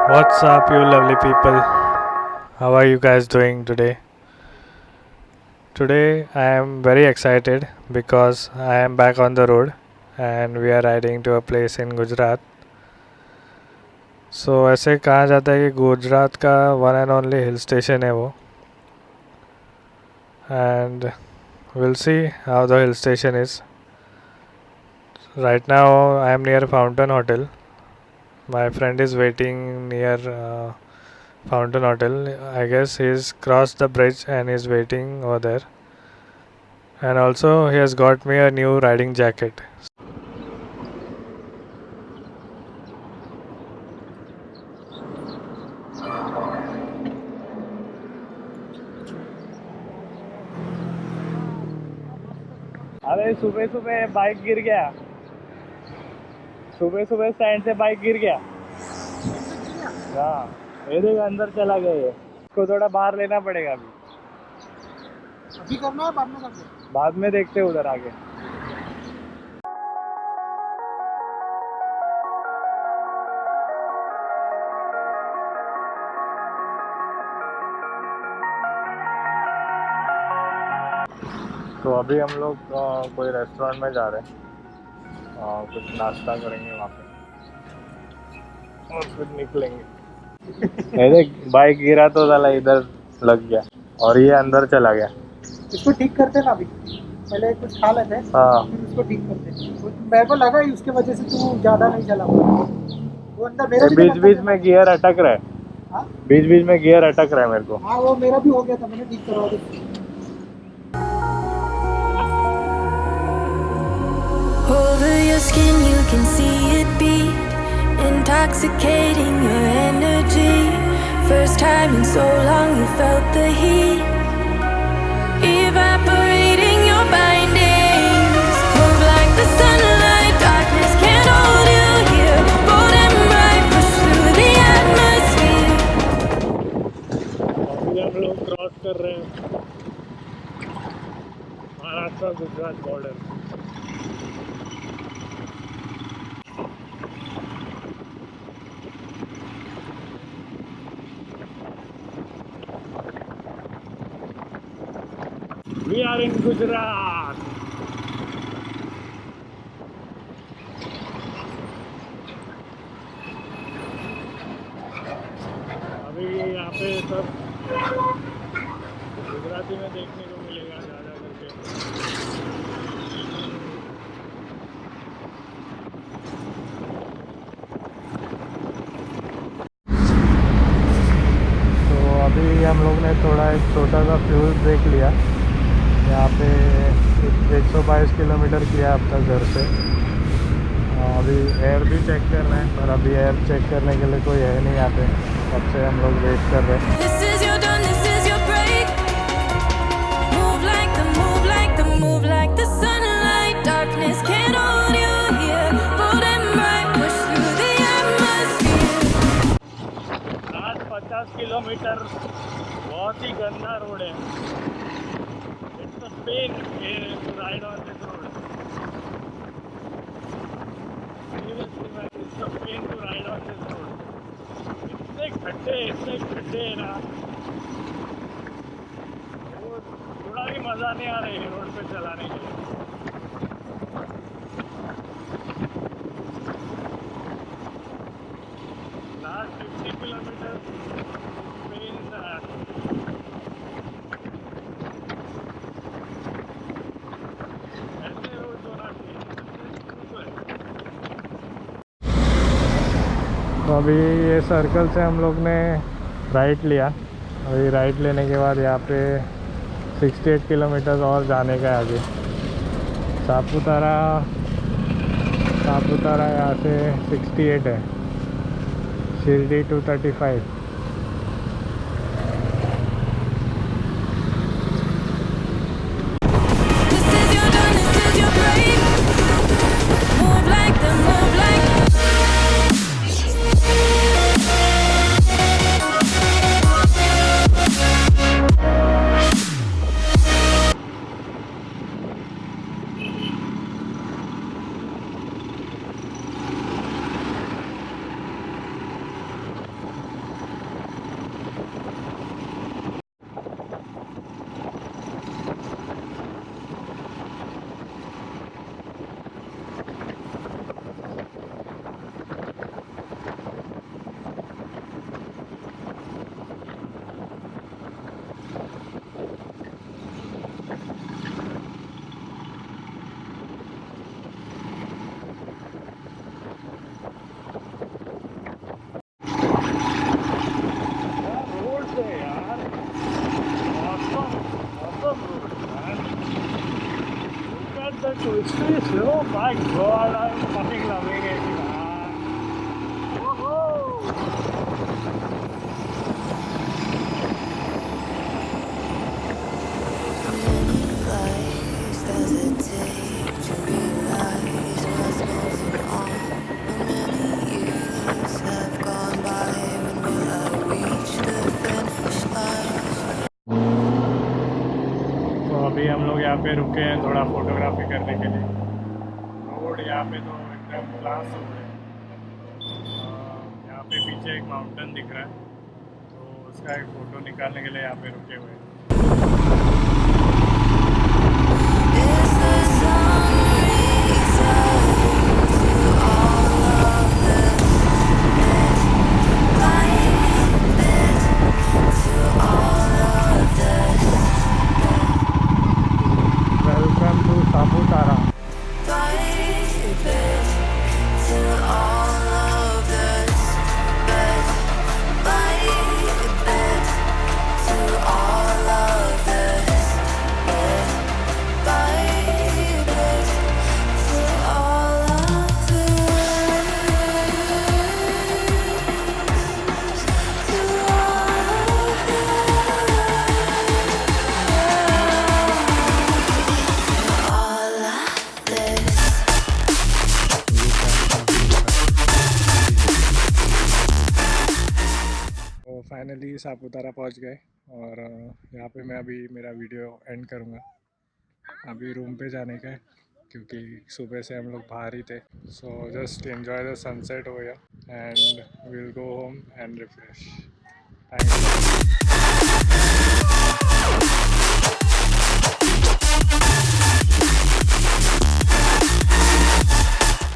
What's up, you lovely people? How are you guys doing today? Today I am very excited because I am back on the road and we are riding to a place in Gujarat. So ऐसे कहा जाता है कि गुजरात का one and only hill station है वो and we'll see how the hill station is. Right now I am near Fountain Hotel. My friend is waiting near Fountain Hotel. I guess he's crossed the bridge and is waiting over there. And also he has got me a new riding jacket. अरे सुबह सुबह bike गिर गया सुबह सुबह stand से bike गिर गया हाँ ये देख अंदर चला गया ये इसको थोड़ा बाहर लेना पड़ेगा अभी करना है बाद में देखते हैं उधर आगे तो अभी हम लोग कोई रेस्टोरेंट में जा रहे हैं कुछ नाश्ता करेंगे वहाँ पे और फिर निकलेंगे देख बाइक गिरा तो साला इधर लग गया और ये अंदर चला गया इसको ठीक करते ना अभी पहले कुछ खा लेते हैं फिर उसको ठीक करते मेरे को लगा उसके वजह से तू ज़्यादा नहीं चला वो अंदर मेरा बीच बीच में गियर अटक रहा है बीच बीच में गियर अटक रहा है मेरे को हाँ वो मेरा भी हो गया था मैंने ठीक करवा दिया Over your skin you can see it beat, intoxicating your energy. First time in so long you felt the heat, evaporating your bindings. Move like the sunlight, darkness can't hold you here. Bold and bright, push through the atmosphere. अभी हम लोग cross कर रहे हैं Maharashtra Gujarat border We are in Gujarat. अभी यहाँ पे सब गुजराती में देखने को मिलेगा ज़्यादा करके तो अभी हम लोग ने थोड़ा एक छोटा सा फ्यूल ब्रेक लिया यहाँ पे 122 किलोमीटर किया अब तक घर से अभी एयर भी चेक करना है पर अभी एयर चेक करने के लिए कोई है नहीं यहाँ पे तब से हम लोग वेट कर रहे हैं This is your dawn, this is your break. Move like the sunlight. Darkness can't hold you here. Bold and bright, push through the atmosphere. 50 kilometre बहुत ही गंदा रोड है It's a pain to ride on this road. Seriously, man, it's a pain to ride on this road. इतने खड्डे ना वो थोड़ा भी मज़ा नहीं आ रहा है रोड पे चलाने के लिए लास्ट 50 किलोमीटर पेन तो अभी ये सर्कल से हम लोग ने राइट लिया अभी राइट लेने के बाद यहाँ पे 68 किलोमीटर और जाने का है आगे सापुतारा यहाँ से 68 है Shirdi 235 My God, I'm fucking loving it. Woohoo! Lives does it take to realize what's going on? How many years have gone by? When will I reach the finish line? तो अभी हम लोग यहाँ पे रुके हैं थोड़ा फोटोग्राफी करने के लिए। रोड यहाँ पे तो एकदम क्लास रोड है। यहाँ पे पीछे एक माउंटेन दिख रहा है, तो उसका एक फ़ोटो निकालने के लिए यहाँ पे रुके हुए हैं। Is the sun return to all of this bit by bit to all of this welcome to Saputara. by bit to all of this bit by bit to all of this bit by bit to all of this to all of this. तो finally Saputara पहुंच गए और यहाँ पे मैं अभी मेरा video and करूँगा। अभी रूम पे जाने का है क्योंकि सुबह से हम लोग बाहर ही थे। So just enjoy the sunset हो गया and will go home and refresh. Thank you.